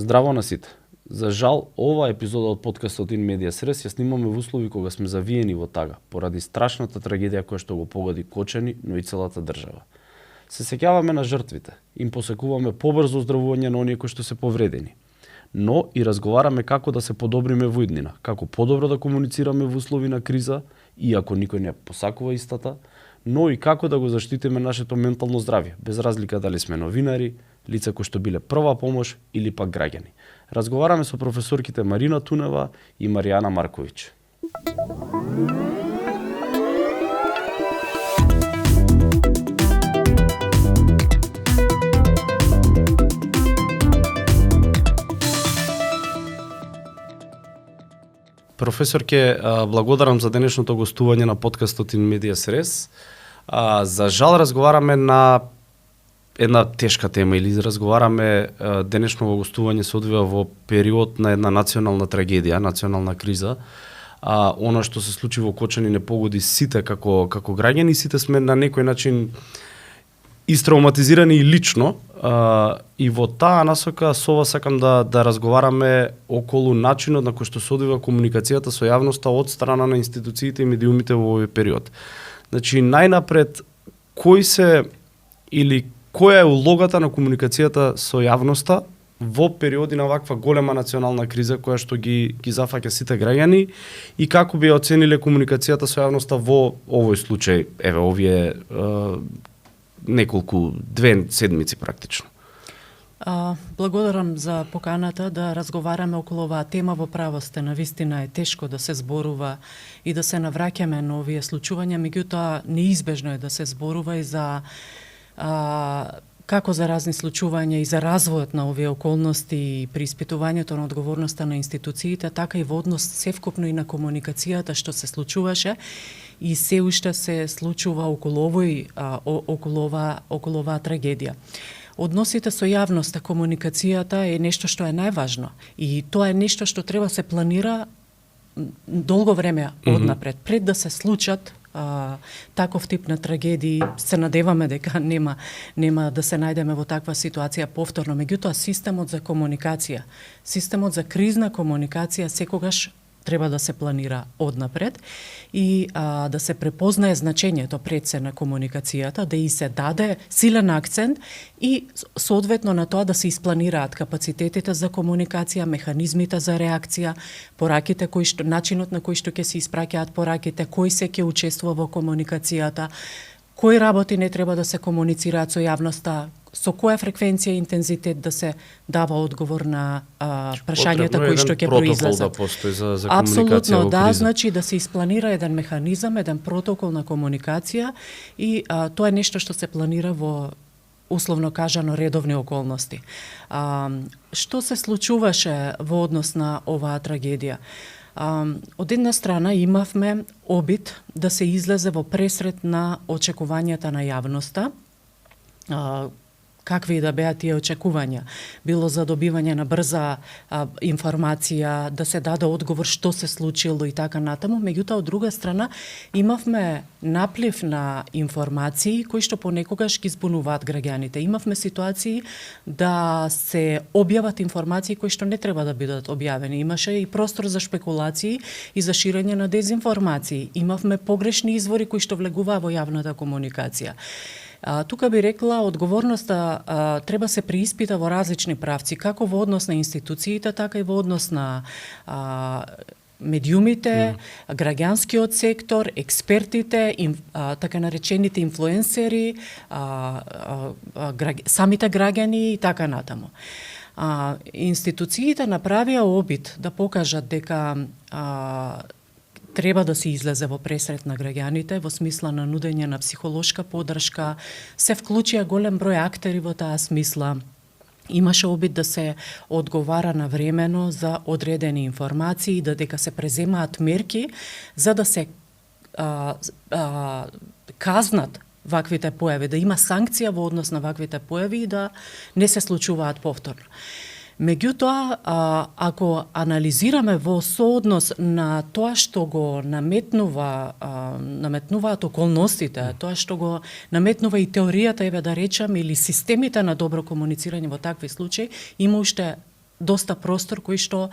Здраво на сите. За жал, ова епизода од подкастот In Medias Res ја снимаме во услови кога сме завиени во тага, поради страшната трагедија која што го погоди Кочани, но и целата држава. Се сеќаваме на жртвите, им посекуваме побрзо оздравување на оние кои што се повредени. Но и разговараме како да се подобриме во иднина, како подобро да комуницираме во услови на криза, иако никој не посакува истата, но и како да го заштитиме нашето ментално здравје, без разлика дали сме новинари, лица кои што биле прва помош или пак граѓани. Разговараме со професорките Марина Тунева и Маријана Марковиќ. Професорке, благодарам за денешното гостување на подкастот In Medias Res. За жал разговараме на една тешка тема или разговараме денешното гостување се одвива во период на една национална трагедија, национална криза. Оно што се случи во Кочани не погоди сите како граѓани, сите сме на некој начин истравматизирани и лично. И во таа насока со вас сакам да разговараме околу начинот на кој што се одвива комуникацијата со јавноста од страна на институциите и медиумите во овој период. Значи, најнапред, која е улогата на комуникацијата со јавноста во периоди на ваква голема национална криза која што ги зафаќа сите граѓани и како би оцениле комуникацијата со јавноста во овој случај, овие неколку, 2 седмици практично? Благодарам за поканата да разговараме околу оваа тема. Во право сте, навистина е тешко да се зборува и да се навраќаме на овие случувања, меѓутоа неизбежно е да се зборува и за како за разни случувања и за развојот на овие околности и при испитувањето на одговорноста на институциите, така и во однос севкупно и на комуникацијата што се случуваше и се уште се случува околу оваа трагедија. Односите со јавноста, комуникацијата е нешто што е најважно и тоа е нешто што треба се планира долго време однапред, пред да се случат таков тип на трагедии. Се надеваме дека нема да се најдеме во таква ситуација повторно. Меѓутоа, системот за комуникација, системот за кризна комуникација секогаш треба да се планира однапред и да се препознае значењето пред се на комуникацијата, да и се даде силен акцент и соодветно на тоа да се испланираат капацитетите за комуникација, механизмите за реакција, пораките начинот на кој што ќе се испраќаат пораките, кој се ќе учествува во комуникацијата, кои работи не треба да се комуницираат со јавноста, со која фреквенција и интензитет да се дава одговор на прашањата кои што ќе произлезат. Да постои за комуникација. Апсолутно, да, значи да се испланира еден механизам, еден протокол на комуникација и тоа е нешто што се планира во условно кажано редовни околности. Што се случуваше во однос на оваа трагедија? Од една страна имавме обид да се излезе во пресред на очекувањата на јавноста, какви и да беа тие очекувања. Било за добивање на брза информација, да се даде одговор што се случило и така натаму. Меѓутоа, од друга страна, имавме наплив на информации кои што понекогаш ги збунуваат граѓаните. Имавме ситуации да се објават информации кои што не треба да бидат објавени. Имаше и простор за шпекулации и за ширење на дезинформации. Имавме погрешни извори кои што влегуваа во јавната комуникација. Тука би рекла, одговорноста треба се преиспита во различни правци, како во однос на институциите, така и во однос на медиумите, граѓанскиот сектор, експертите, така наречените инфлуенсери, самите граѓани и така натаму. Институциите направија обид да покажат дека треба да се излезе во пресред на граѓаните во смисла на нудење на психолошка поддршка, се вклучија голем број актери во таа смисла. Имаше обид да се одговара навремено за одредени информации, дека се преземаат мерки за да се казнат ваквите појави, да има санкција во однос на ваквите појави и да не се случуваат повторно. Меѓутоа, ако анализираме во сооднос на тоа што го наметнуваат околностите, тоа што го наметнува и теоријата, да речам, или системите на добро комуницирање во такви случаи, има уште доста простор кој што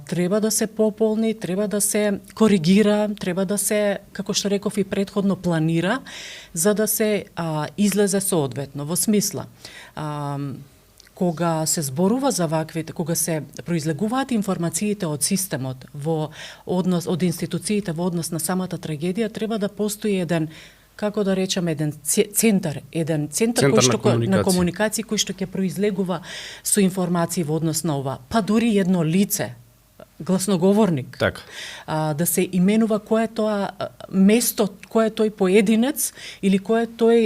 треба да се пополни, треба да се коригира, треба да се, како што реков и претходно, планира, за да се излезе соодветно. Во смисла, кога се зборува за ваквите, кога се произлегуваат информациите од системот во однос од институциите во однос на самата трагедија, треба да постои еден, како да речеме, еден центар кој што на комуникација кој што ќе произлегува со информации во однос на ова, па дури едно лице, гласноговорник. Так. Да се именува кој е тоа место, кој е тој поединец или кој е тој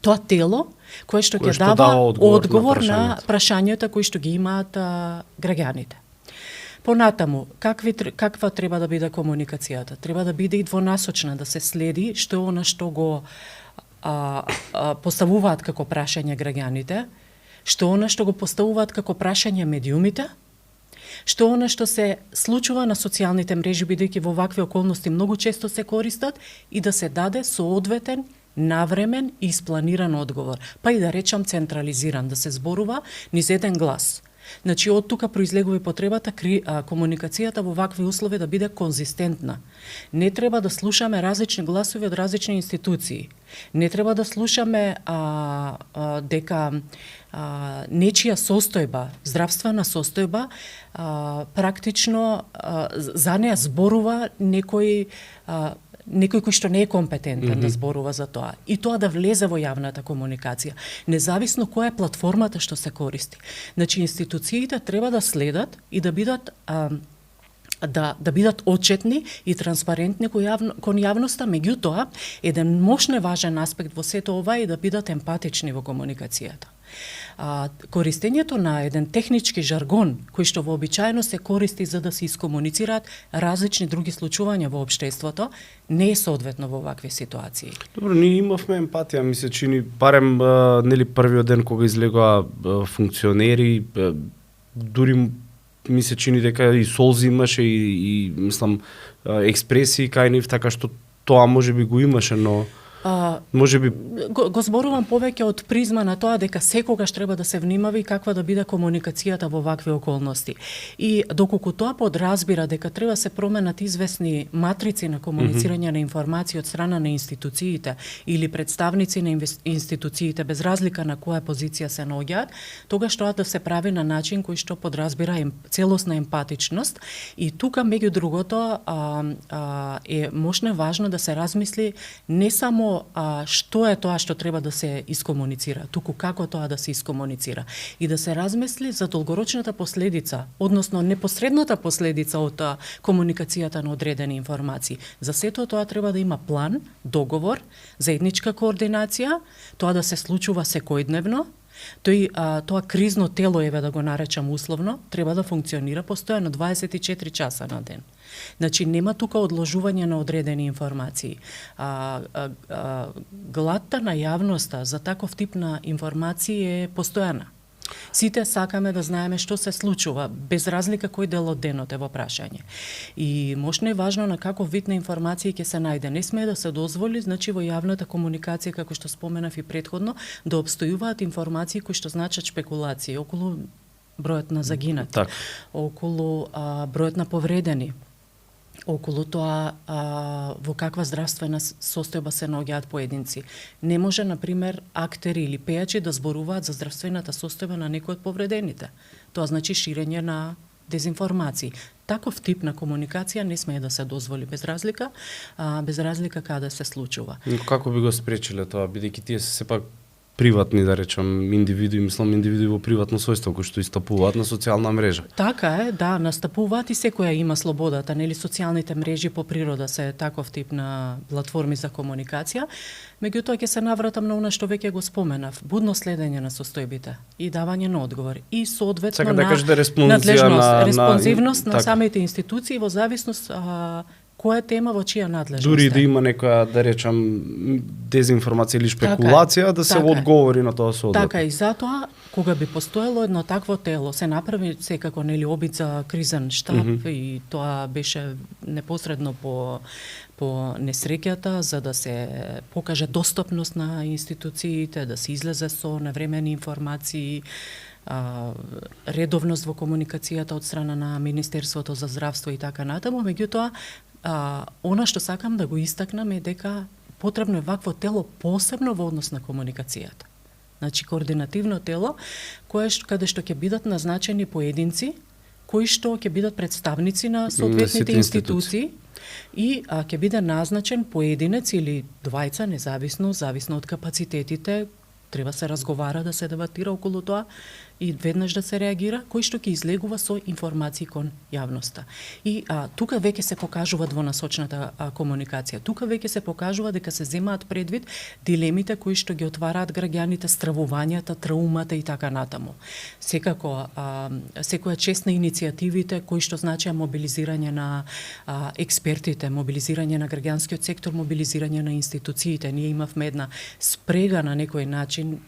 тоа тело кое што ќе дава одговор на прашањата кои што ги имаат граѓаните. Понатаму, каква треба да биде комуникацијата? Треба да биде и двонасочна, да се следи што е она што го поставуваат како прашање граѓаните, што е она што го поставуваат како прашање медиумите, што е она што се случува на социјалните мрежи, бидејќи во вакви околности многу често се користат, и да се даде соодветен, навремен и испланиран одговор, па и да речам централизиран, да се зборува низ еден глас. Значи, од тука произлегува и потребата комуникацијата во вакви услови да биде конзистентна. Не треба да слушаме различни гласови од различни институции. Не треба да слушаме дека нечија состојба, здравствена состојба, практично за неа зборува некој кој што не е компетентен да зборува за тоа. И тоа да влезе во јавната комуникација, независно која е платформата што се користи. Значи, институциите треба да следат и да бидат да бидат отчетни и транспарентни кон јавноста, меѓутоа, еден мощно важен аспект во сето ова е да бидат емпатични во комуникацијата. Користењето на еден технички жаргон, кој што вообичаено се користи за да се искомуницираат различни други случувања во општеството, не е соодветно во вакви ситуации. Добро, ние имавме емпатија, ми се чини, барем нели првиот ден кога излегоа функционери, дури ми се чини дека и солзи имаше и мислам експресии кај нив, така што тоа можеби го имаше, но можеби го зборувам повеќе од призма на тоа дека секогаш треба да се внимава и каква да биде комуникацијата во вакви околности. И доколку тоа подразбира дека треба се променат известни матрици на комуницирање на информации од страна на институциите или представници на институциите, без разлика на која позиција се наоѓаат, тогаш тоа да се прави на начин кој што подразбира целосна емпатичност. И тука, меѓу другото, е мощно важно да се размисли не само што е тоа што треба да се искомуницира, туку како тоа да се искомуницира. И да се размисли за долгорочната последица, односно непосредната последица од комуникацијата на одредени информации. За сето тоа треба да има план, договор, заедничка координација, тоа да се случува секојдневно. Тоа кризно тело, еве да го наречам условно, треба да функционира постојано 24 часа на ден. Значи, нема тука одложување на одредени информации. Гладта на јавноста за таков тип на информации е постојана. Сите сакаме да знаеме што се случува, без разлика кој дел од денот е во прашање. И мощно е важно на каков вид на информации ќе се најде. Не смее да се дозволи, значи, во јавната комуникација, како што споменав и претходно, да обстојуваат информации кои што значат шпекулации околу бројот на загинати, так, околу бројот на повредени, околу тоа во каква здравствена состојба се наоѓаат поединци. Не може, например, актери или пејачи да зборуваат за здравствената состојба на некој од повредените. Тоа значи ширење на дезинформации. Таков тип на комуникација не смее да се дозволи без разлика каде се случува. Како би го спречиле тоа, бидејќи тие се сепак приватни, да речам, индивидуи, мислам индивидуи во приватно сојство кои што истапуваат на социјална мрежа. Така е, да, настапуваат и секоја има слободата, нели, социјалните мрежи по природа се таков тип на платформи за комуникација. Меѓутоа ќе се навратам на она што веќе го споменав, будно следење на состојбите и давање на одговор и соодветно на респонзивност на самите институции во зависност која тема во чија надлежност. Дури да има некоја, да речам, дезинформација или шпекулација, да се одговори на тоа соодветно. Така и затоа, кога би постоело едно такво тело, се направи секако, нели, обид за кризен штаб и тоа беше непосредно по несреќата, за да се покаже достапност на институциите, да се излезе со навремени информации, редовност во комуникацијата од страна на Министерството за здравство и така натаму, меѓутоа она што сакам да го истакнам е дека потребно е вакво тело посебно во однос на комуникацијата. Значи координативно тело каде што ќе бидат назначени поединци кои што ќе бидат представници на соодветните институции и ќе биде назначен поединец или двајца, зависно од капацитетите, треба се разговара, да се дебатира околу тоа и веднаш да се реагира, кој што ќе излегува со информации кон јавноста. И тука веќе се покажува двонасочната комуникација. Тука веќе се покажува дека се земаат предвид дилемите кои што ги отвараат граѓаните, стравувањата, траумата и така натаму. Секако, секоја чест на иницијативите кои што значеа мобилизирање на експертите, мобилизирање на граѓанскиот сектор, мобилизирање на институциите. Ние имавме една спрега на некој начин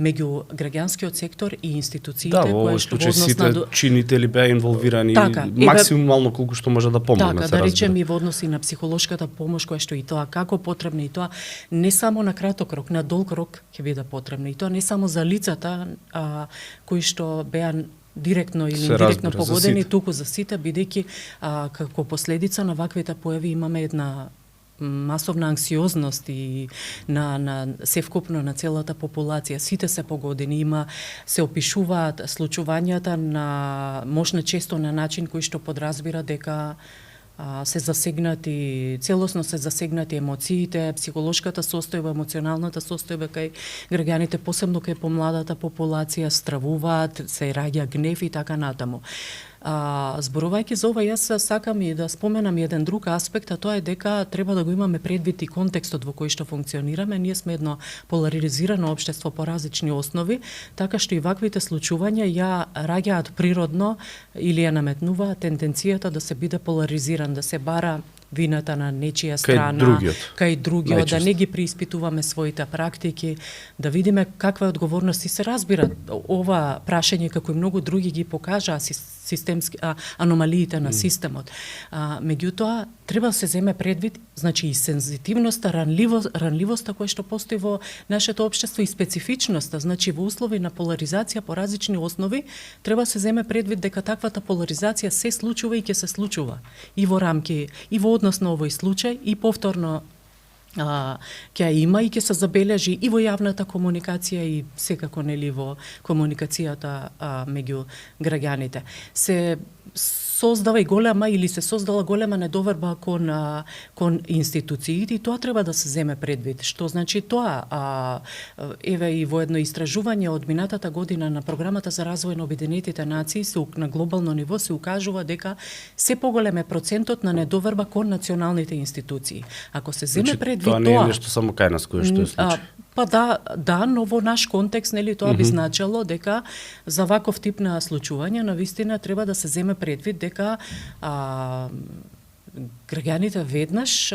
меѓу граѓанскиот сектор и институциите, кои што во однос на чинители беа инволвирани максимално колку што може да помогнат. Така, да речем и во односи на психолошката помош која што и тоа како потребна, и тоа не само на краток рок, на долг рок ќе биде потребна, и тоа не само за лицата кои што беа директно или индиректно погодени, туку за сите, бидејќи како последица на ваквите појави имаме една масовна анксиозност и на севкупно на целата популација. Сите се погодени, се опишуваат случувањата на можна често на начин кој што подразбира дека се засегнати, целосно се засегнати емоциите, психолошката состојба, емоционалната состојба кај граѓаните, посебно кај помладата популација, стравуваат, се раѓа гнев и така натаму. Зборувајќи за ова, јас сакам и да споменам еден друг аспект, а тоа е дека треба да го имаме предвид и контекстот во кој што функционираме. Ние сме едно поларизирано општество по различни основи, така што и ваквите случувања ја раѓаат природно или ја наметнуваат тенденцијата да се биде поларизиран, да се бара вината на нечија страна, кај другиот, да не ги преиспитуваме своите практики, да видиме каква е одговорност. И се разбира, ова прашање, како и многу други, ги покажа системски аномалиите на системот. Меѓутоа, треба да се земе предвид, значи и сензитивноста, ранливоста која што постои во нашето општество и специфичноста, значи во услови на поларизација по различни основи, треба да се земе предвид дека таквата поларизација се случува и ќе се случува и во рамки, и во однос на овој случај, и повторно ќе има и ќе се забележи и во јавната комуникација и секако нели во комуникацијата меѓу граѓаните. Се создава и голема или се создала голема недоверба кон институциите, и тоа треба да се земе предвид. Што значи тоа? Еве и во едно истражување од минатата година на програмата за развој на Обединетите нации на глобално ниво се укажува дека се поголем е процентот на недоверба кон националните институции. Ако се земе предвид тоа не е нешто само кај нас кое што е случај. Па да, но во наш контекст, нели, тоа би значело дека за ваков тип на случувања навистина треба да се земе предвид дека граѓаните веднаш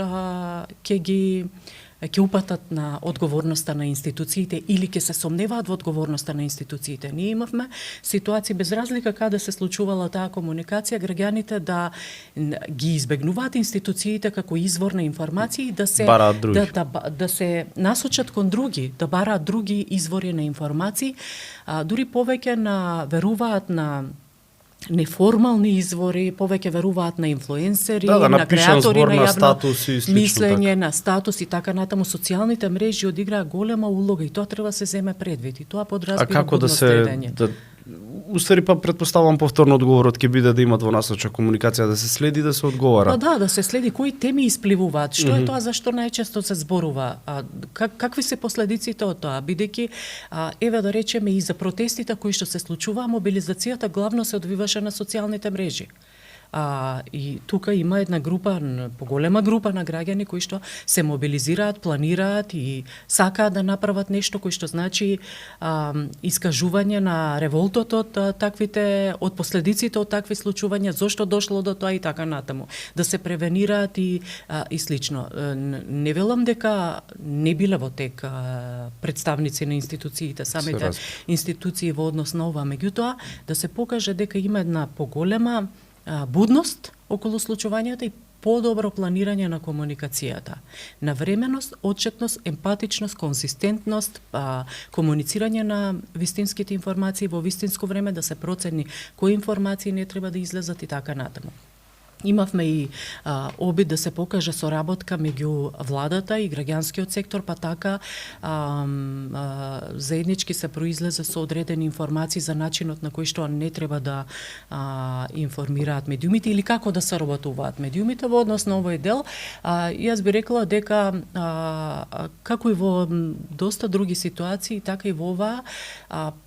ќе упатат на одговорноста на институциите или ќе се сомневаат во одговорноста на институциите. Ние имавме ситуации без разлика каде се случувала таа комуникација, граѓаните да ги избегнуваат институциите како извор на информации и да се да се насочат кон други, да бараат други извори на информации, дури повеќе веруваат на неформални извори, повеќе веруваат на инфлуенсери, на креатори на јавно мислење, на статус и така натаму. Социјалните мрежи одиграа голема улога и тоа треба да се земе предвид. И тоа подразбира будно следење. Уствари па претпоставувам повторно одговорот ќе биде да има двонасочна комуникација, да се следи, да се одговара. Па да се следи кои теми испливуваат, што е тоа, зашто најчесто се зборува, какви се последиците од тоа, бидејќи еве да речеме и за протестите кои што се случуваа, мобилизацијата главно се одвиваше на социјалните мрежи. И тука има една група, поголема група на граѓани кои што се мобилизираат, планираат и сакаат да направат нешто кој што значи искажување на револтот од таквите, од последиците од такви случувања, зошто дошло до тоа и така натаму, да се превенираат и слично. Не велам дека не биле во тек представници на институциите, самите институции во однос на ова, меѓутоа да се покаже дека има една поголема будност околу случувањата и подобро планирање на комуникацијата. Навременост, отчетност, емпатичност, консистентност, комуницирање на вистинските информации во вистинско време, да се процени кои информации не треба да излезат и така натаму. Имавме и обид да се покаже соработка меѓу владата и граѓанскиот сектор, па така заеднички се произлезе со одредени информации за начинот на кој што не треба да информираат медиумите или како да соработуваат медиумите во однос на овој дел. Јас би рекла дека како и во доста други ситуации, така и во оваа,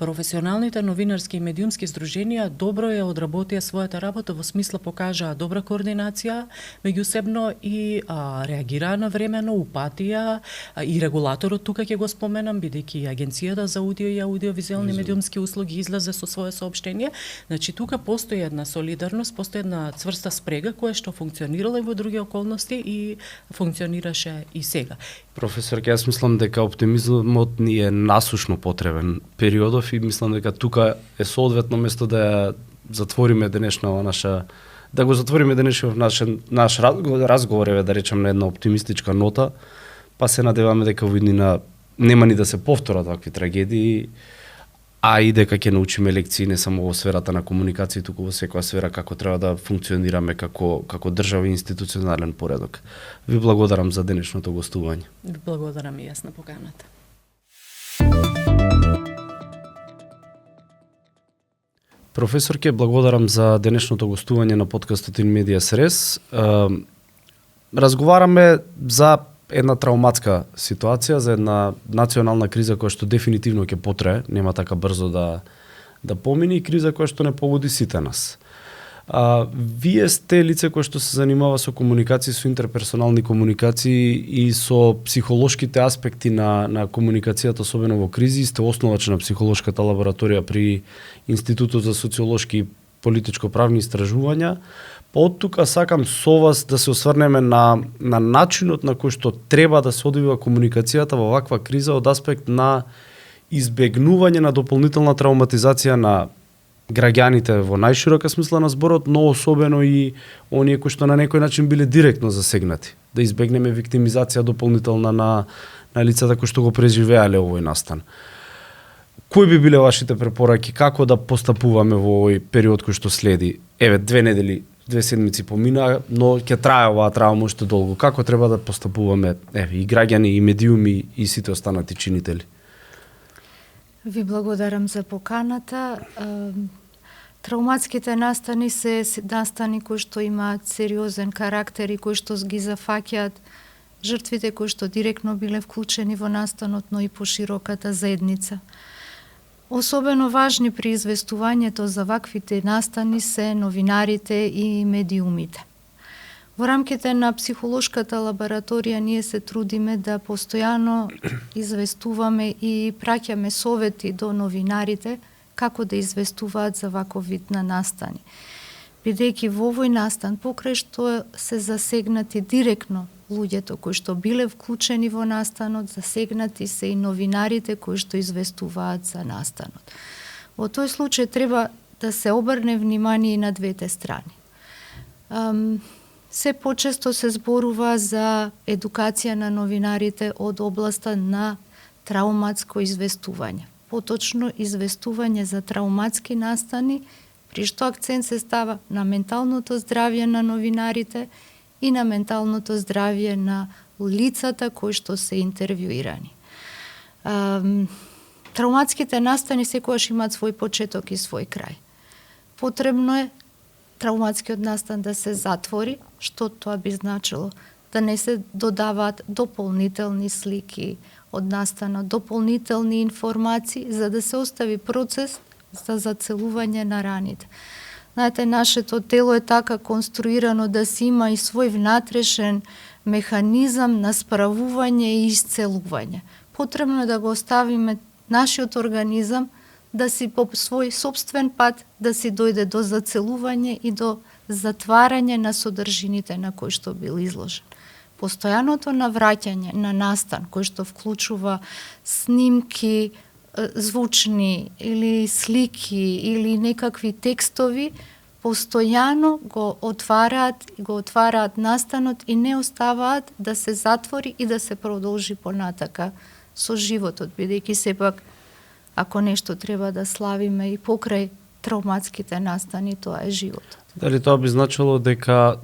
професионалните новинарски и медиумски здруженија добро ја одработија својата работа, во смисла покажаа добра координација меѓусебно и реагираа навремено, упатија и регулаторот тука ќе го споменам, бидејќи Агенцијата за аудио и аудиовизуелни медиумски услуги излезе со свое соопштение. Значи тука постои една солидарност, постои една цврста спрега која што функционирала и во други околности и функционираше и сега. Професор, јас мислам дека оптимизмот ни е насушно потребен периодов и мислам дека тука е соодветно место да ја затвориме денешна наша да го затвориме денешниот наш разговор, да речем, на една оптимистичка нота, па се надеваме дека во иднина нема ни да се повторат вакви трагедии, а и дека ќе научиме лекции не само во сферата на комуникација, туку во секоја сфера како треба да функционираме како држава и институционален поредок. Ви благодарам за денешното гостување. Ви благодарам и јас на поканата. Професорке, благодарам за денешното гостување на подкастот In Medias Res. Разговараме за една травматска ситуација, за една национална криза која што дефинитивно ќе потрае, нема така брзо да помине, и криза која што не погоди сите нас. Вие сте лице кој што се занимава со комуникација, со интерперсонални комуникации и со психолошките аспекти на комуникацијата, особено во кризи. Сте основач на психолошката лабораторија при Институтот за социолошки и политичко-правни истражувања. Па од тука сакам со вас да се осврнеме на начинот на кој што треба да се одвива комуникацијата во ваква криза од аспект на избегнување на дополнителна травматизација на граѓаните во најширока смисла на зборот, но особено и оние кои што на некој начин биле директно засегнати. Да избегнеме виктимизација дополнителна на лицата кои што го преживеале овој настан. Кои би биле вашите препораки, како да постапуваме во овој период кој што следи? 2 недели, 2 седмици помина, но ќе трае оваа травма уште долго. Како треба да постапуваме, и граѓани, и медиуми, и сите останати чинители? Ви благодарам за поканата. Травматските настани се настани кои што имаат сериозен карактер и кои што ги зафаќаат жртвите кои што директно биле вклучени во настанот, но и пошироката заедница. Особено важни при известувањето за ваквите настани се новинарите и медиумите. Во рамките на психолошката лабораторија ние се трудиме да постојано известуваме и праќаме совети до новинарите како да известуваат за ваков вид на настани. Бидејќи во овој настан, покрај што се засегнати директно луѓето кои што биле вклучени во настанот, засегнати се и новинарите кои што известуваат за настанот. Во тој случај треба да се обрне внимание и на двете страни. Се почесто се зборува за едукација на новинарите од областа на травматско известување. Поточно известување за травматски настани, при што акцент се става на менталното здравје на новинарите и на менталното здравје на лицата кои што се интервјуирани. Травматските настани секогаш имаат свој почеток и свој крај. Потребно е травматскиот настан да се затвори, што тоа би значило да не се додаваат дополнителни слики од настанот, дополнителни информации, за да се остави процес за зацелување на раните. Знаете, нашето тело е така конструирано да си има и свој внатрешен механизам на справување и исцелување. Потребно е да го оставиме нашиот организам да си по свој собствен пат да си дојде до зацелување и до затварање на содржините на кои што бил изложен. Постојаното навраќање на настан кој што вклучува снимки, звучни или слики или некакви текстови, постојано го отвараат настанот и не оставаат да се затвори и да се продолжи понатака со животот, бидејќи сепак ако нешто треба да славиме и покрај травматските настани, тоа е животот. Дали тоа би значило дека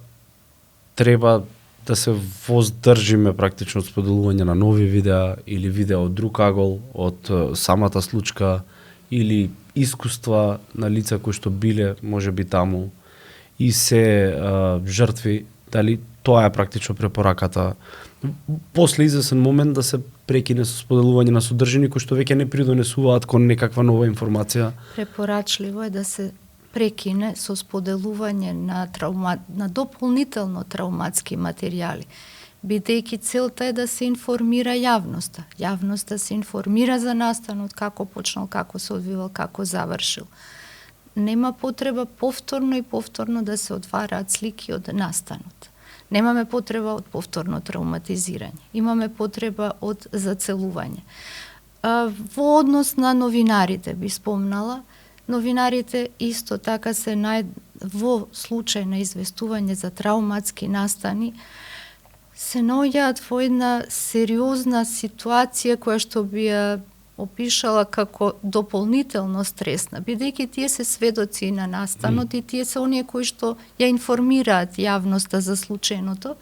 треба да се воздржиме практично од споделување на нови видеа или видеа од друг агол, од самата случка или искуства на лица кои што биле можеби таму и се жртви, дали тоа е практично препораката после извесен момент да се прекине со споделување на содржини кои што веќе не придонесуваат кон некаква нова информација? Препорачливо е да се прекине со споделување на дополнително травматски материјали, бидејќи целта е да се информира јавноста. Јавноста се информира за настанот, како почнал, како се одвивал, како завршил. Нема потреба повторно и повторно да се отвараат слики од настанот. Немаме потреба од повторно травматизирање. Имаме потреба од зацелување. Во однос на новинарите би спомнала, новинарите исто така се во случај на известување за травматски настани се наоѓаат во една сериозна ситуација која што би ја опишала како дополнително стресна, бидејќи тие се сведоци на настанот и тие се оние кои што ја информираат јавноста за случајното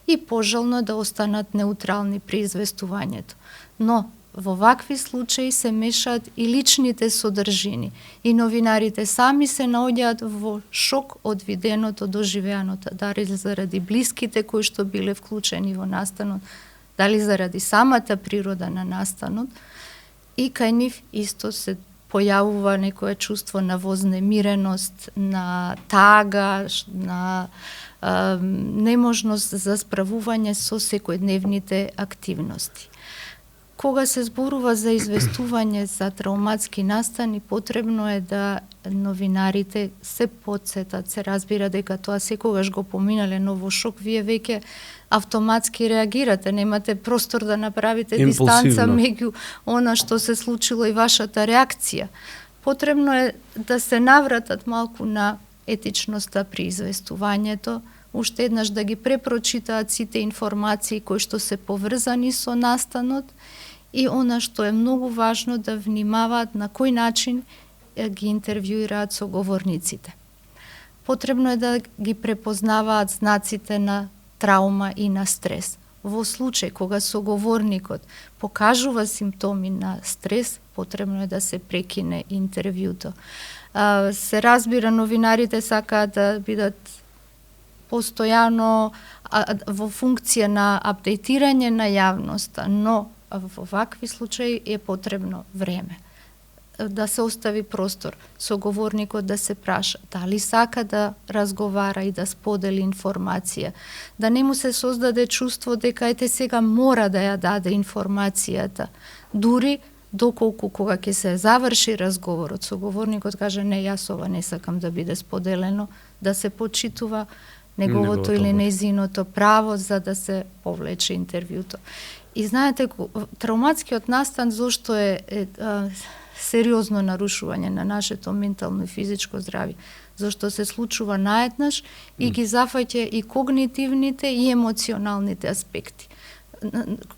и пожелно да останат неутрални при известувањето. Но во вакви случаи се мешаат и личните содржини и новинарите сами се наоѓаат во шок од виденото, доживеаното, дали заради блиските кои што биле вклучени во настанот, дали заради самата природа на настанот, и кај нив исто се појавува некое чувство на вознемиреност, на тага, на неможност за справување со секојдневните активности. Кога се зборува за известување за травматски настани, потребно е да новинарите се потсетат, се разбира дека тоа секогаш го поминале, но во шок вие веќе автоматски реагирате, немате простор да направите дистанца меѓу она што се случило и вашата реакција. Потребно е да се навратат малку на етичноста при известувањето, уште еднаш да ги препрочитаат сите информации кои што се поврзани со настанот и она што е многу важно да внимаваат на кој начин ги интервјуираат соговорниците. Потребно е да ги препознаваат знаците на траума и на стрес. Во случај кога соговорникот покажува симптоми на стрес, потребно е да се прекине интервјуто. Се разбира, новинарите сакаат да бидат постојано во функција на апдейтирање на јавноста, но во вакви случаи е потребно време. Да се остави простор, соговорникот да се праша дали сака да разговара и да сподели информација, да не му се создаде чувство дека ете сега мора да ја даде информацијата, дури доколку кога ќе се заврши разговорот, соговорникот каже не, јас ова не сакам да биде споделено, да се почитува неговото или нејзиното право за да се повлече интервјуто. И знаете, травматскиот настан зошто е сериозно нарушување на нашето ментално и физичко здравје, зашто се случува наеднаш и ги зафаќа и когнитивните и емоционалните аспекти.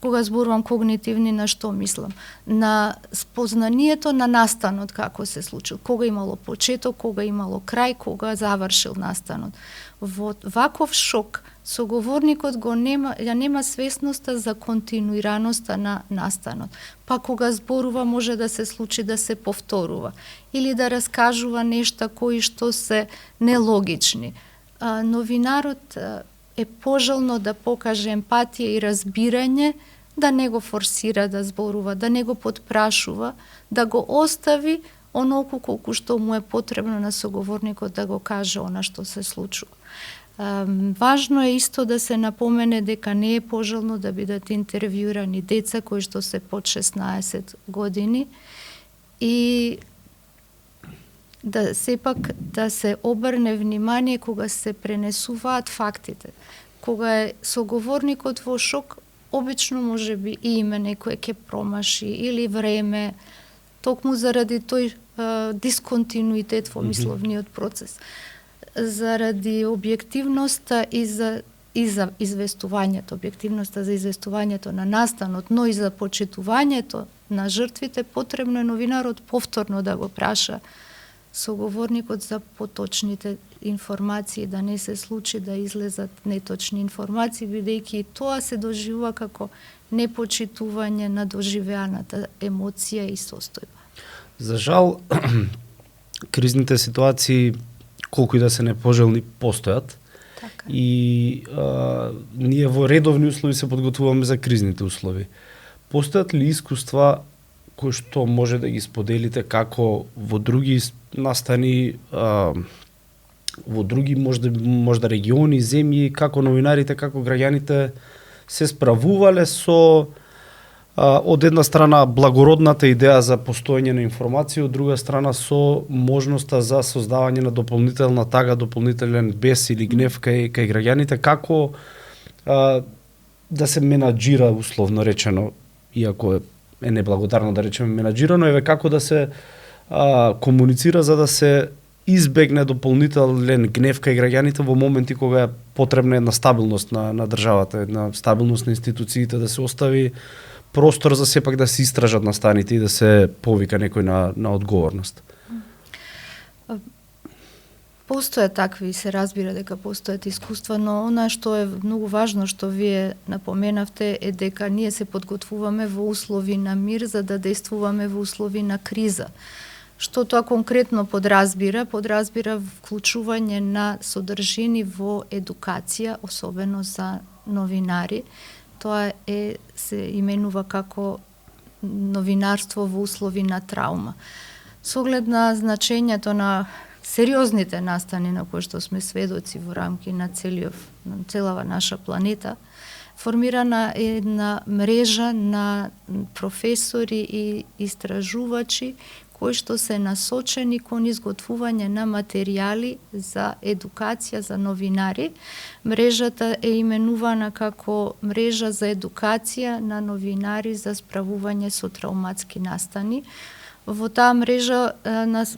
Кога зборувам когнитивни, на што мислам? На спознанието на настанот како се случил, кога имало почеток, кога имало крај, кога завршил настанот. Во ваков шок соговорникот ја нема свесноста за континуираноста на настанот. Па кога зборува може да се случи да се повторува или да раскажува нешта кои што се нелогични. Новинарот е пожелно да покаже емпатија и разбирање, да не го форсира да зборува, да не го подпрашува, да го остави онолку колку што му е потребно на соговорникот да го каже она што се случува. Важно е исто да се напомене дека не е пожелно да бидат интервјуирани деца кои што се под 16 години и да сепак да се обрне внимание кога се пренесуваат фактите. Кога е соговорникот во шок, обично може би и име некој ќе промаши или време, токму заради тој дисконтинуитет во мисловниот процес. заради објективноста и за известувањето, објективноста за известувањето на настанот, но и за почитувањето на жртвите, потребно е новинарот повторно да го праша соговорникот за поточните информации, да не се случи да излезат неточни информации, бидејќи и тоа се доживува како непочитување на доживеаната емоција и состојба. За жал, кризните ситуации, колку и да се непожелни, постојат. Така. И ние во редовни услови се подготвуваме за кризните услови. Постојат ли искуства кои што може да ги споделите како во други настани, во други можда региони, земји, како новинарите, како граѓаните се справувале со од една страна благородната идеја за постоење на информација, од друга страна со можноста за создавање на дополнителна тага, дополнителен бес или гнев кај граѓаните, како да се менаџира, условно речено, иако е неблагодарно да речеме менаџирано, еве како да се комуницира за да се избегне дополнителен гнев кај граѓаните во моменти кога е потребна една стабилност на државата, една стабилност на институциите, да се остави простор за сепак да се истражат настаните и да се повика некој на одговорност. Постојат такви, се разбира дека постојат искуства, но она што е многу важно што вие напоменавте е дека ние се подготвуваме во услови на мир за да действуваме во услови на криза. Што тоа конкретно подразбира? Подразбира вклучување на содржини во едукација, особено за новинари. Тоа се именува како новинарство во услови на траума. Со оглед на значењето на сериозните настани на кои што сме сведоци во рамки на целава наша планета, формирана е една мрежа на професори и истражувачи кои што се насочени кон изготвување на материјали за едукација за новинари. Мрежата е именувана како мрежа за едукација на новинари за справување со трауматски настани. Во таа мрежа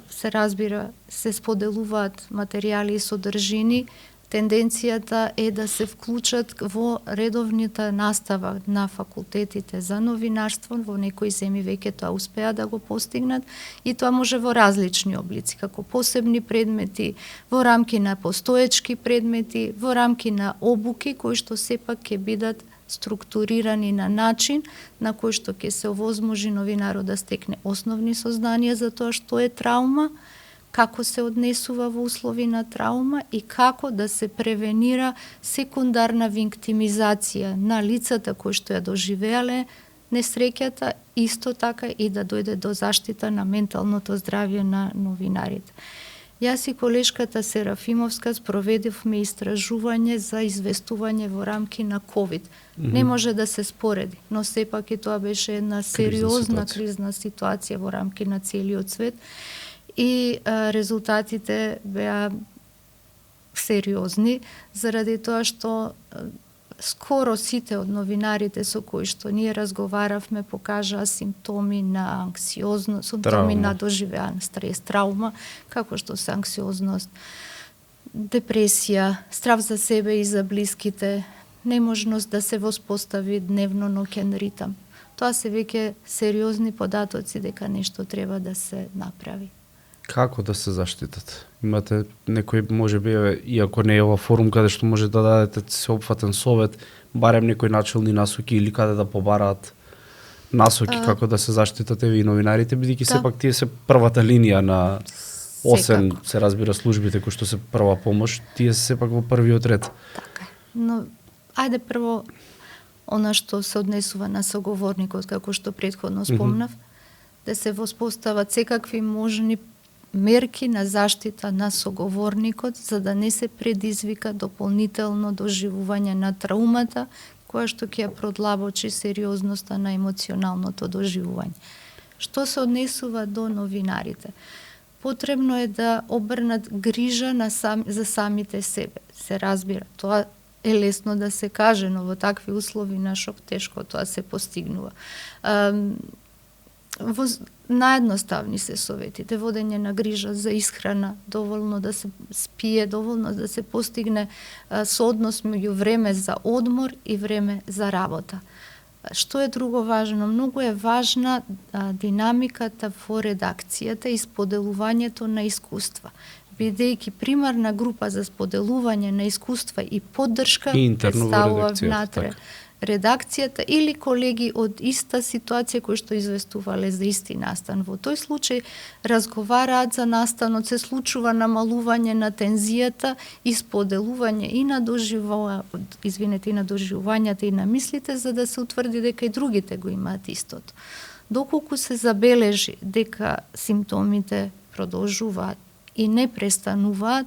се разбира, се споделуваат материјали и содржини. Тенденцијата е да се вклучат во редовната настава на факултетите за новинарство, во некои земји веќе тоа успеа да го постигнат и тоа може во различни облици, како посебни предмети, во рамки на постоечки предмети, во рамки на обуки кои што сепак ќе бидат структурирани на начин на кој што ќе се овозможи новинарот да стекне основни сознанија за тоа што е траума, како се однесува во услови на траума и како да се превенира секундарна виктимизација на лицата кои што ја доживеале несреќата, исто така и да дојде до заштита на менталното здравје на новинарите. Јас и колешката Серафимовска спроведивме истражување за известување во рамки на COVID. Не може да се спореди, но сепак и тоа беше една сериозна кризна ситуација во рамки на целиот свет и резултатите беа сериозни заради тоа што скоро сите од новинарите со кои што ние разговаравме покажаа симптоми на анксиозност, симптоми на доживеан стрес, траума, како што се анксиозност, депресија, страв за себе и за блиските, неможност да се воспостави дневно-ноќен ритам. Тоа се веќе сериозни податоци дека нешто треба да се направи. Како да се заштитат? Имате некој, можеби, иако не е ова форум каде што може да дадете сеопфатен совет, барем некои начални насоки или каде да побараат насоки како да се заштитат еве и новинарите, бидејќи сепак тие се првата линија на осен, се разбира, службите кои што се прва помош, тие се сепак во првиот ред. Така. Но ајде прво она што се однесува на соговорникот, како што претходно спомнав, да се воспостават секакви можни мерки на заштита на соговорникот за да не се предизвика дополнително доживување на траумата која што ќе ја продлабочи сериозноста на емоционалното доживување. Што се однесува до новинарите? Потребно е да обрнат грижа за самите себе. Се разбира, тоа е лесно да се каже, но во такви услови на шок тешко тоа се постигнува. наедноставни се советите, водење на грижа за исхрана, доволно да се спие, доволно да се постигне сооднос меѓу време за одмор и време за работа. Што е друго важно? Многу е важна динамиката во редакцијата и споделувањето на искуства. Бидејќи примарна група за споделување на искуства и поддршка представува внатре редакцијата или колеги од иста ситуација кои што известувале за исти настан. Во тој случај разговараат за настанот, се случува намалување на тензијата и споделување и на доживувањата и на мислите, за да се утврди дека и другите го имаат истото. Доколку се забележи дека симптомите продолжуваат и не престануваат,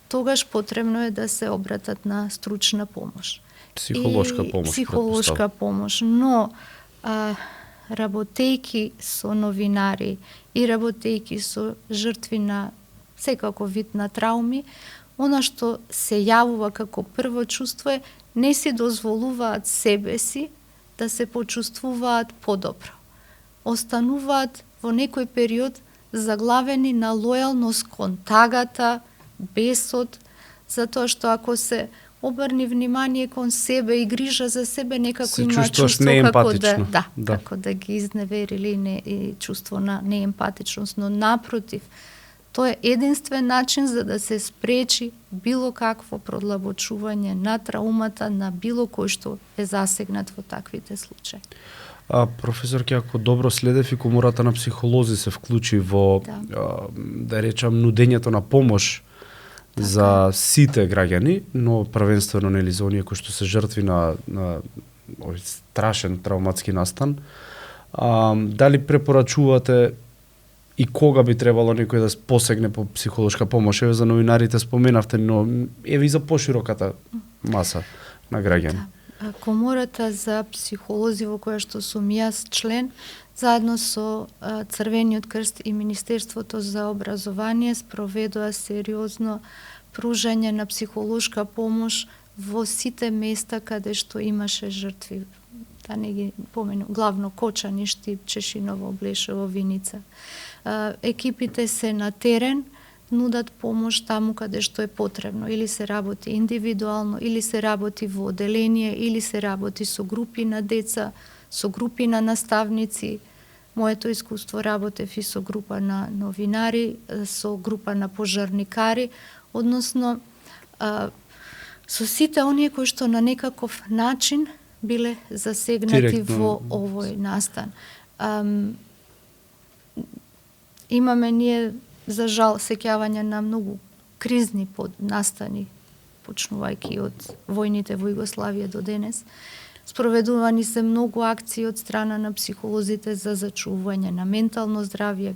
тогаш потребно е да се обратат на стручна помош. Психолошка помош, но работејки со новинари и работејки со жртви на секако вид на трауми, она што се јавува како прво чувство е не си дозволуваат себе си да се почувствуваат подобро. Остануваат во некој период заглавени на лојалност кон тагата, бесот, затоа што ако се обрни внимание кон себе и грижа за себе, некако има чувство како да ги изневерили и чувство на неемпатичност, но напротив, тоа е единствен начин за да се спречи било какво продлабочување на траумата на било кој што е засегнат во таквите случаи. Професорке, ако добро следев и комората на психолози се вклучи во, да речам, нудењето на помош за сите граѓани, но првенствено нели за оние кои што се жртви на овој страшен травматски настан. Дали препорачувате и кога би требало некој да посегне по психолошка помош? Еве за новинарите споменавте, но еве и за пошироката маса на граѓани. Комората за психолози во која што сум јас член, заедно со Црвениот крст и Министерството за образование спроведува сериозно пружање на психолошка помош во сите места каде што имаше жртви. Да не ги помену, главно Кочани, Штип, Чешиново, Блешево, Виница. Екипите се на терен, нудат помош таму каде што е потребно. Или се работи индивидуално, или се работи во оделение, или се работи со групи на деца, со групи на наставници. Моето искуство работев и со група на новинари, со група на пожарникари, односно со сите оние кои што на некаков начин биле засегнати во овој настан. Имаме ние, за жал, сеќавање на многу кризни настани, почнувајќи од војните во Југославија до денес. Спроведувани се многу акции од страна на психолозите за зачувување на ментално здравје.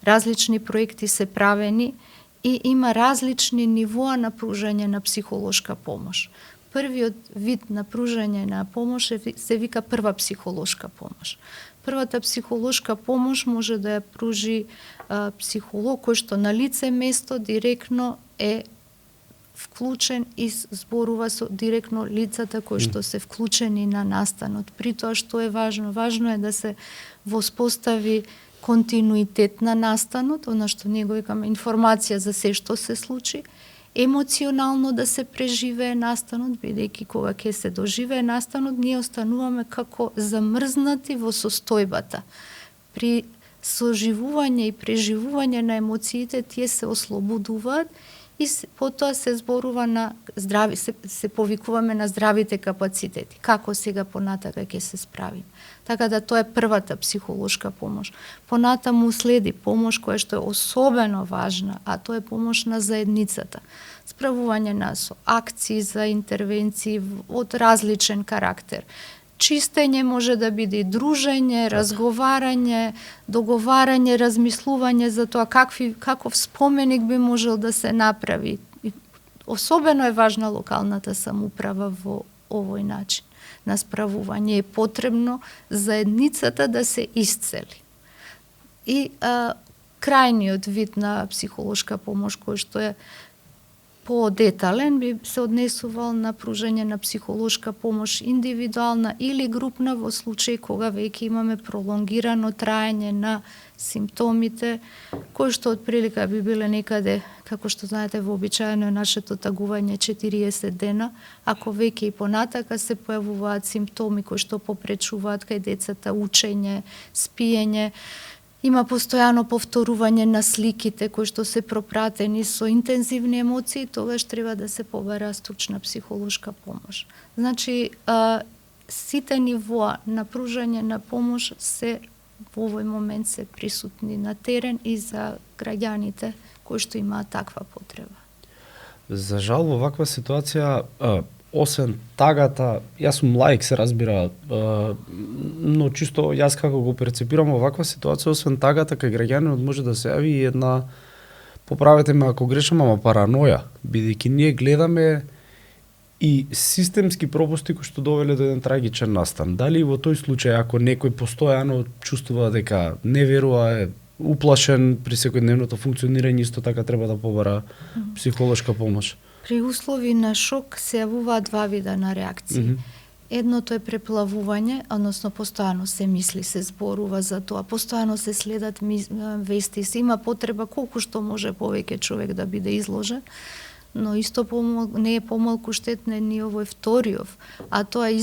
Различни проекти се правени и има различни нивоа на пружање на психолошка помош. Првиот вид на пружање на помош се вика прва психолошка помош. Првата психолошка помош може да ја пружи психолог кој што на лице место директно е вклучен и зборува со директно лицата кои што се вклучени на настанот. При тоа што е важно? Важно е да се воспостави континуитет на настанот, она што ние го викаме информација за се што се случи, емоционално да се преживее настанот, бидејќи кога ќе се доживее настанот, ние остануваме како замрзнати во состојбата. При соживување и преживување на емоциите, тие се ослободуваат и потоа се зборува на здрави, се повикуваме на здравите капацитети. Како сега понатака ќе се справим. Така да тоа е првата психолошка помош. Понатаму следи помош која што е особено важна, а тоа е помош на заедницата. Справување на со акции за интервенции од различен карактер. Чистење може да биде и дружење, разговарање, договарање, размислување за тоа каков споменик би можел да се направи. Особено е важна локалната самоуправа во овој начин на справување. Е потребно заедницата да се исцели. И крајниот вид на психолошка помош кој што е подетален би се однесувал на пружање на психолошка помош индивидуална или групна во случај кога веќе имаме пролонгирано траење на симптомите, кои што отприлика би биле некаде, како што знаете, вообичаено е нашето тагување 40 дена, ако веќе и понатака се појавуваат симптоми кои што попречуваат кај децата учење, спиење, има постојано повторување на сликите кои што се пропратени со интензивни емоции, тогаш треба да се побара стручна психолошка помош. Значи, сите нивоа на пружање на помош се во овој момент се присутни на терен и за граѓаните кои што имаат таква потреба. За жал во ваква ситуација, освен тагата, јас сум лаик, се разбира, но чисто јас како го перцепирам во ваква ситуација, освен тагата кај граѓанинот може да се јави и една, поправете ме ако грешам, ама параноја, бидејќи ние гледаме и системски пропусти кои што довеле до еден трагичен настан. Дали во тој случај, ако некој постојано чувствува дека не верува, е уплашен при секојдневното функционирање, исто така треба да побара психолошка помош? При услови на шок се јавуваат два вида на реакции. Едното е преплавување, односно постојано се мисли, се зборува за тоа, постојано се следат вести, се има потреба колку што може повеќе човек да биде изложен, но исто не е помалку штетен ни овој вториов, а тоа е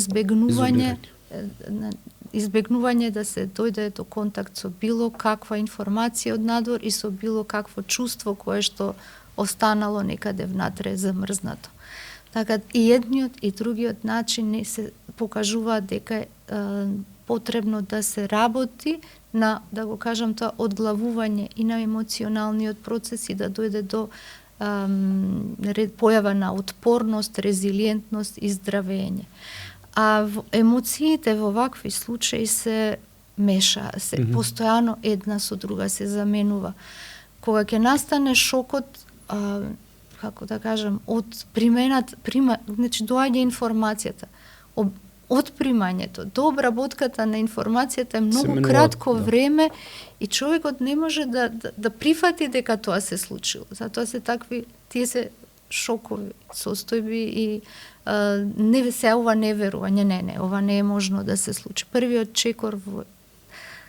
избегнување да се дојде до контакт со било каква информација од надвор и со било какво чувство кое што останало некаде внатре замрзнато. Така и едниот и другиот начин не се покажуваат дека е потребно да се работи на, да го кажам тоа, одглавување и на емоционалниот процес и да дојде до појава на отпорност, резилиентност и здравење. А емоциите во вакви случаи се меша, се постојано една со друга се заменува. Кога ќе настане шокот, како да кажам, од значи доаѓа информацијата, од примањето до обработката на информацијата е многу кратко време и човекот не може да прифати дека тоа се случило. Затоа се такви, тие се шокови состојби и не се ова неверување, не, ова не е можно да се случи. Првиот чекор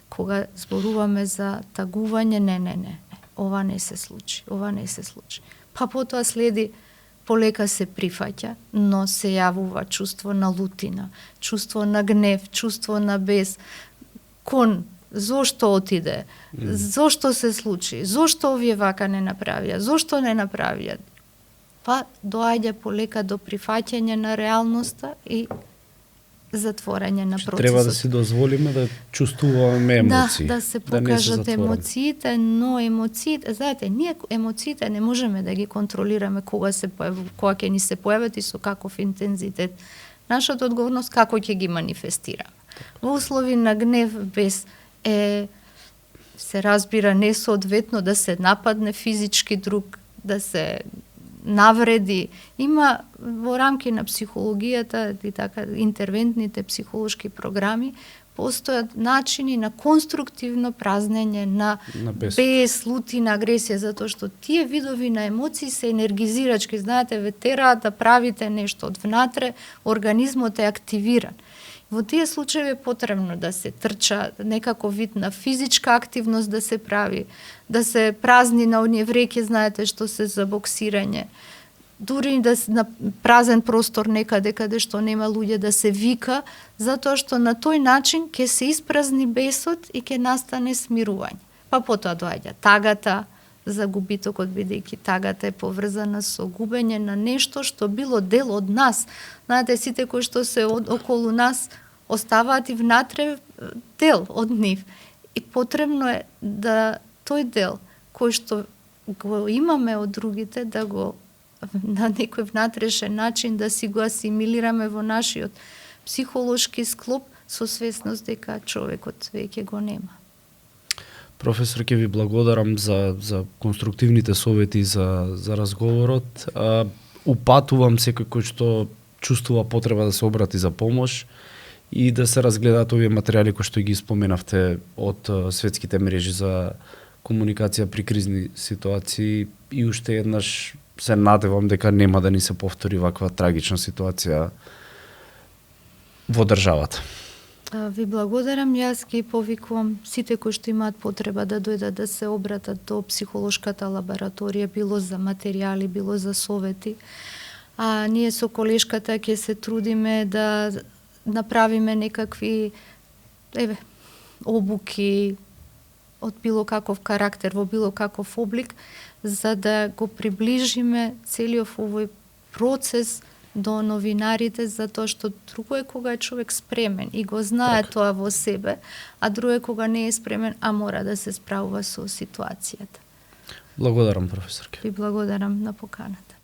кога зборуваме за тагување, не, ова не се случи. Па потоа следи, полека се прифаќа, но се јавува чувство на лутина, чувство на гнев, чувство на бес. Зошто отиде? Зошто се случи? Зошто овие вака не направија? Зошто не направија? Па доаѓа полека до прифаќање на реалноста и затворање на процесот. Треба да си дозволиме да чувствуваме емоции. Да се покажат емоциите, но емоциите, знаете, ние емоциите не можеме да ги контролираме кога ќе ни се појават и со каков интензитет. Нашата одговорност како ќе ги манифестираме. Во услови на гнев, бес се разбира несоодветно да се нападне физички друг, да се навреди. Има во рамки на психологијата и така интервентните психолошки програми постојат начини на конструктивно празнење на бес, лутина, агресија, затоа што тие видови на емоции се енергизирачки, знаете, ве тераат да правите нешто од внатре, организмот е активиран. Во тие случаи е потребно да се трча, некако вид на физичка активност да се прави, да се празни на оние вреќи, знаете, што се за боксирање. Дури да на празен простор некаде каде што нема луѓе да се вика, затоа што на тој начин ќе се испразни бесот и ќе настане смирување. Па потоа доаѓа тагата за губитокот, бидејќи тагата е поврзана со губење на нешто што било дел од нас. Знаете, сите кои што се околу нас оставаат и внатре дел од нив. И потребно е да тој дел кој што го имаме од другите, да го на некој внатрешен начин да си го асимилираме во нашиот психолошки склоп со свесност дека човекот веќе го нема. Професор, ќе ви благодарам за конструктивните совети за разговорот. Упатувам секој кој што чувствува потреба да се обрати за помош и да се разгледаат овие материјали кои што ги споменавте од светските мрежи за комуникација при кризни ситуации и уште еднаш се надевам дека нема да ни се повтори ваква трагична ситуација во државата. Ви благодарам, јас ги повикувам сите кои што имаат потреба да дојдат да се обратат до психолошката лабораторија, било за материјали, било за совети. А ние со колешката ќе се трудиме да направиме некакви обуки од било каков карактер, во било каков облик, за да го приближиме целиот овој процес до новинарите, затоа што друго е кога е човек спремен и го знае тоа во себе, а друго е кога не е спремен, а мора да се справува со ситуацијата. Благодарам, професорке. Ви благодарам на поканата.